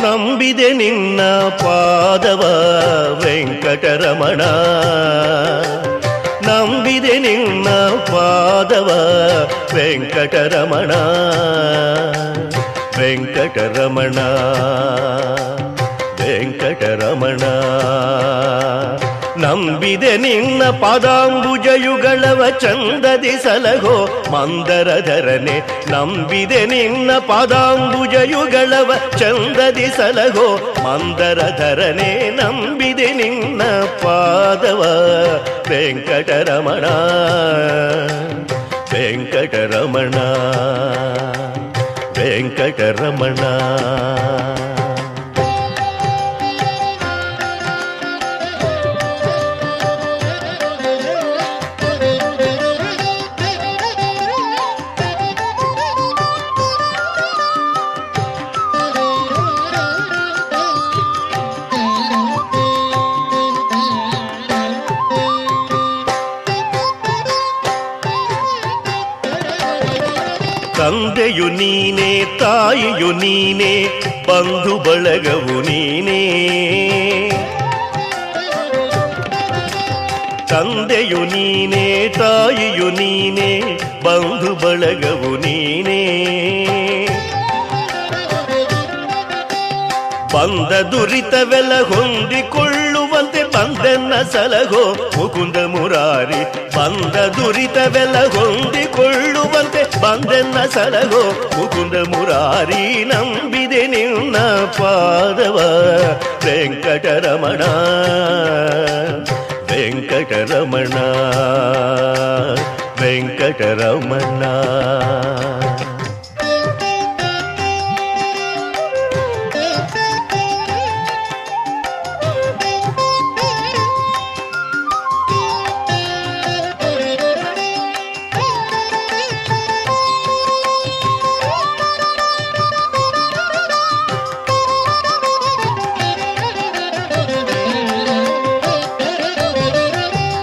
ನಂಬಿದೆ ನಿನ್ನ ಪಾದವ ವೆಂಕಟರಮಣ, ನಂಬಿದೆ ನಿನ್ನ ಪಾದವ ವೆಂಕಟರಮಣ, ವೆಂಕಟರಮಣ ವೆಂಕಟರಮಣ. ನಂಬಿದೆ ನಿನ್ನ ಪಾದಾಂಬುಜಯುಗಳವ ಚಂದದಿ ಸಲಹೋ ಮಂದರಧರನೆ, ನಂಬಿದೆ ನಿನ್ನ ಪಾದಾಂಬುಜಯುಗಳವ ಚಂದದಿ ಸಲಹೋ ಮಂದರಧರನೆ, ನಂಬಿದೆ ನಿನ್ನ ಪಾದವ ವೆಂಕಟರಮಣ, ವೆಂಕಟರಮಣ ವೆಂಕಟರಮಣ. ತಂದೆಯು ನೀನೇ, ತಾಯಿಯು ನೀನೇ, ಬಂಧು ಬಳಗವು ನೀನೇ. ತಂದೆಯು ನೀನೇ, ತಾಯಿಯು ನೀನೇ, ಬಂಧು ಬಳಗವು ನೀನೇ. ಬಂದ ದುರಿತವೆಲ್ಲ ಹೊಂದಿಕೊಳ್ಳುವಂತೆ ಬಂದೆನ್ನ ಸಲಹೋ ಮುಕುಂದ ಮುರಾರಿ, ಬಂದ ದುರಿತವೆಲ್ಲ ಹೊಂದಿಕೊಳ್ಳುವಂತೆ ಬಂದೆನ್ನ ಸಲಹೋ ಮುಕುಂದ ಮುರಾರಿ. ನಂಬಿದೆ ನಿನ್ನ ಪಾದವ ವೆಂಕಟರಮಣ, ವೆಂಕಟರಮಣ ವೆಂಕಟರಮಣ.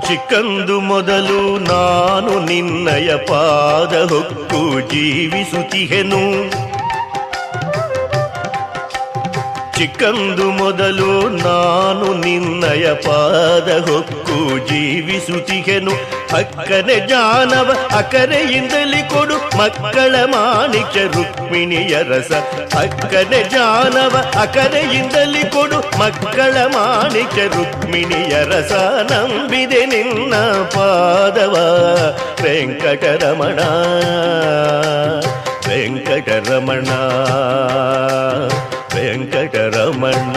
ಚಿಕ್ಕಂದು ಮೊದಲು ನಾನು ನಿನ್ನಯ ಪಾದ ಹೊಕ್ಕು ಜೀವಿಸುತ್ತಿಹೆನು, ಚಿಕ್ಕಂದು ಮೊದಲು ನಾನು ನಿನ್ನಯ ಪಾದ ಹೊಕ್ಕು ಜೀವಿಸುತ್ತಿಹೆನು. ಅಕ್ಕನೆ ಜಾನವ ಅಕರೆಯಿಂದಲಿ ಕೊಡು ಮಕ್ಕಳ ಮಾಣಿಕ್ಯ ರುಕ್ಮಿಣಿಯ ರಸ, ಅಕ್ಕನೆ ಜಾನವ ಅಕರೆಯಿಂದಲಿ ಕೊಡು ಮಕ್ಕಳ ಮಾಣಿಕ್ಯ ರುಕ್ಮಿಣಿಯ ರಸ. ನಂಬಿದೆ ನಿನ್ನ ಪಾದವ ವೆಂಕಟರಮಣ, ವೆಂಕಟರಮಣ ವೆಂಕಟರಮಣ.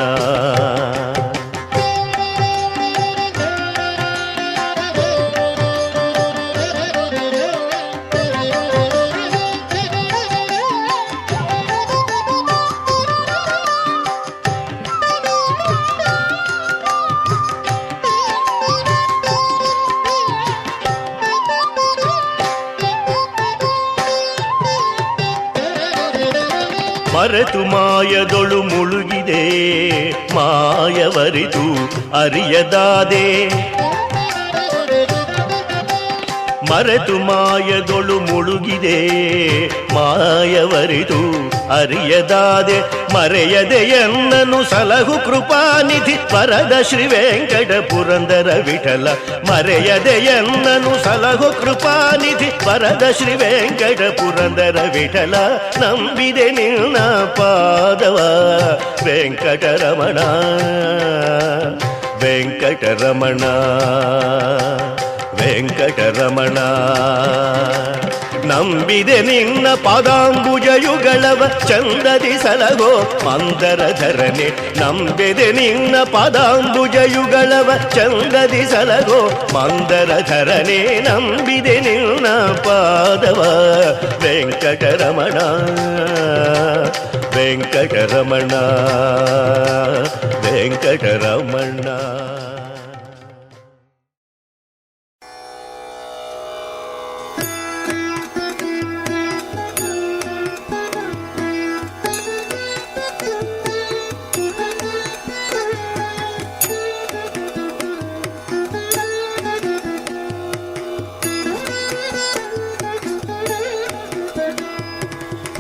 ಮರೆತು ಮಾಯದೊಳು ಮುಳುಗಿದೆ ಮಾಯವರಿದು ಅರಿಯದಾದೆ, ಮರೆತು ಮಾಯದೊಳು ಮುಳುಗಿದೆ ಮಾಯವರಿದು ಅರಿಯದಾದೆ. ಮರೆಯದೆ ಎನ್ನನು ಸಲಹು ಕೃಪಾನಿಧಿ ವರದ ಶ್ರೀ ವೆಂಕಟ ಪುರಂದರ ವಿಠಲ, ಮರೆಯದೆ ಎನ್ನನು ಸಲಹು ಕೃಪಾನಿಧಿ ವರದ ಶ್ರೀ ವೆಂಕಟ ಪುರಂದರ ವಿಠಲ. ನಂಬಿದೆ ನಿನ್ನ ಪಾದವ ವೆಂಕಟರಮಣ, ವೆಂಕಟರಮಣ ವೆಂಕಟರಮಣ ನಂಬಿದೆ ನಿನ್ನ ಪಾದಾಂಬುಜಯುಗಳವ ಚಂದದಿ ಸಲಗೋ ಮಂದರಧರನೆ ನಂಬಿದೆ ನಿನ್ನ ಪಾದಾಂಬುಜಯುಗಳವ ಚಂದದಿ ಸಲಗೋ ಮಂದರಧರನೆ ನಂಬಿದೆ ನಿನ್ನ ಪಾದವ ವೆಂಕಟರಮಣ ವೆಂಕಟರಮಣ ವೆಂಕಟರಮಣ.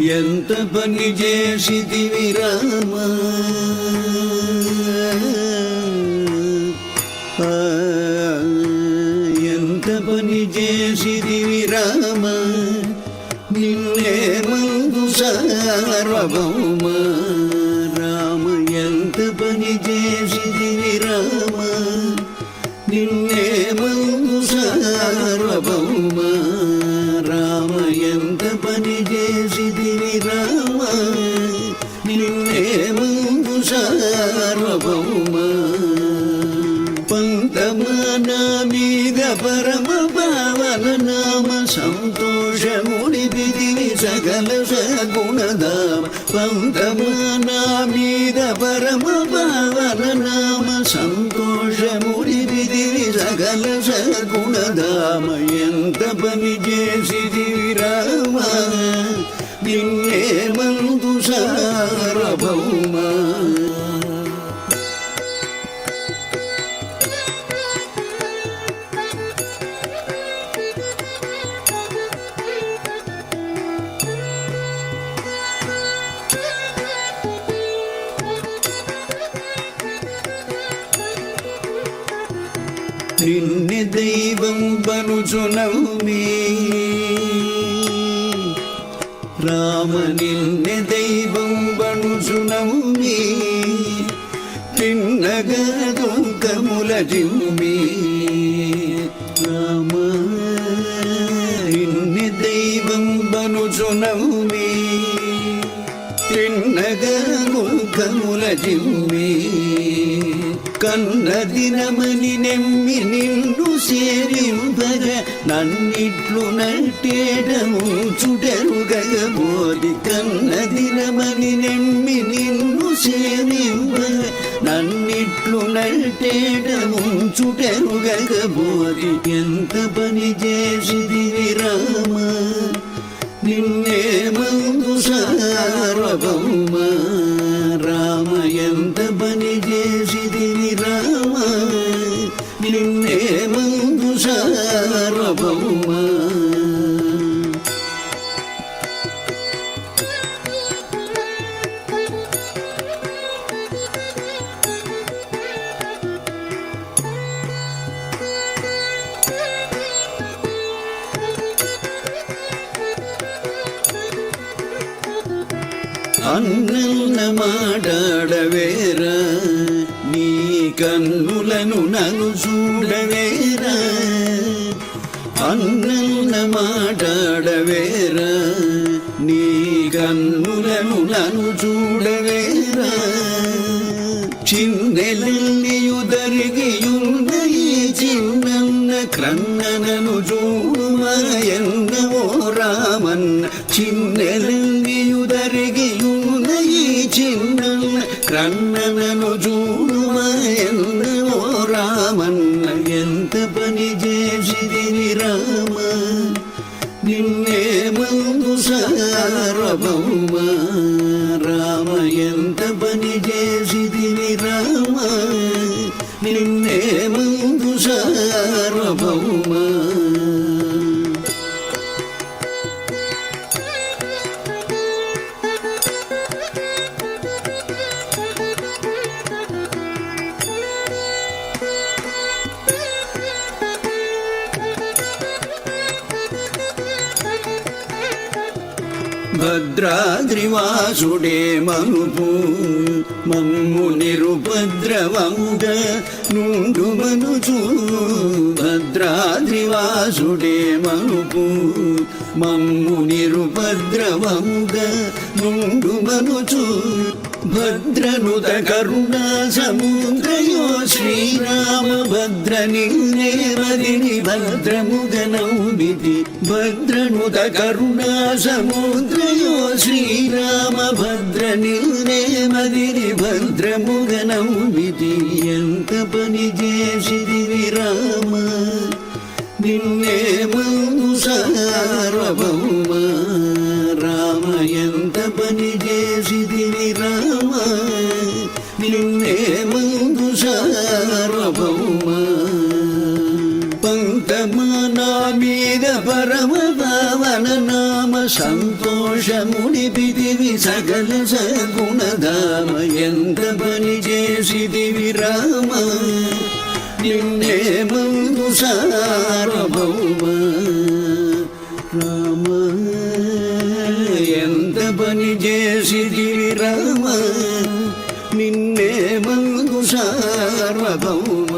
ఎంత పని చేసిదివి రామ ఎంత పని చేసిదివి రామ నిన్నే మందు సార్వభౌమ రామ ఎంత పని చేసిదివి రామ నిన్నే మందు సార్వభౌమ రామ ఎంత పని చేసిదివి రామ నిన్నే మందు సార్వభౌమ పంతమాన మీద పరమ పావన నామ సంతోషముడిదివి సకల సగుణధామ పంతమాన మీద పరమ పావన నామ సంతోషముడిదివి సకల సగుణధామ ఎంత పని చేసిదివి రామ నిన్నే మందు సార్వభౌమ. నిన్నే దైవం బనుచునౌమి రామ నిన్నే దైవం బనుచునౌమి తిన్నగా దుఃఖముల జిమ్మి రామ నిన్నే దైవం బనుచునౌమి తిన్నగా దుఃఖముల జిమ్మి కన్న దినమని నెమ్మి నిన్ను సేరింపగ నన్నిట్లు నట్టేడము చుటరుగబోది కన్న దినమని నెమ్మి నిన్ను సేరింపగ నన్నిట్లు నట్టేడము చుటరుగబోది ఎంత పని చేసిదివి రామ నిన్నే మందు సార్వభౌమ రామ ఎంత పని చేసిదివి రామ నిన్నే మందు సార్వభౌమ. అన్నన్న మాట్లాడవేరా నీ కన్నులను నన్ను చూడవేరా అన్నన్న మాట్లాడవేరా నీ కన్నులను నన్ను చూడవేరా చిన్నెలెల్లియుదరిగియున్న ఈ చిన్న క్రన్ననను చూడుమాయన్నవో రామన్న చిన్నెలెల్లియుదరిగియున్న ఈ చిన్న క్రన్ననను చూడుమాయన్నవో రామన్న ఎంత పని చేసిదివి రామ నిన్నే మందు సార్వభౌమ రామ ఎంత పని చేసిదివి రామ నిన్నే మందు సార్వభౌమ. భద్రాద్రివాసుడే మనుపు మమ్ము నిరుపద్రవముగ నుండు మనుచు భద్రాద్రివాసుడే మనుపు మమ్ము నిరుపద్రవముగ నుండు మనుచు భద్రనుత కరుణా సముద్రయో శ్రీరామ భద్ర నిన్నేమదిని భద్రముగనౌమితి భద్రనుత కరుణా సముద్రయో శ్రీరామ భద్ర నిన్నేమదిని భద్రముగనౌమితి ఎంత పని చేసిదివి రామ నిన్నే మందు సార్వభౌమ రామ ఎంత పని చేసిదివి రామ నిన్నే మందు సార్వభౌమ పంకమానా మీద పరమ పావన నామ సంతోషమునిపిదివి సకల సగుణధామ ఎంత పని చేసిదివి రామ నిన్నే మందు సార్వభౌమ రామ ఎంత పని చేసిదివి రామ నిన్నే మందు సార్వభౌమ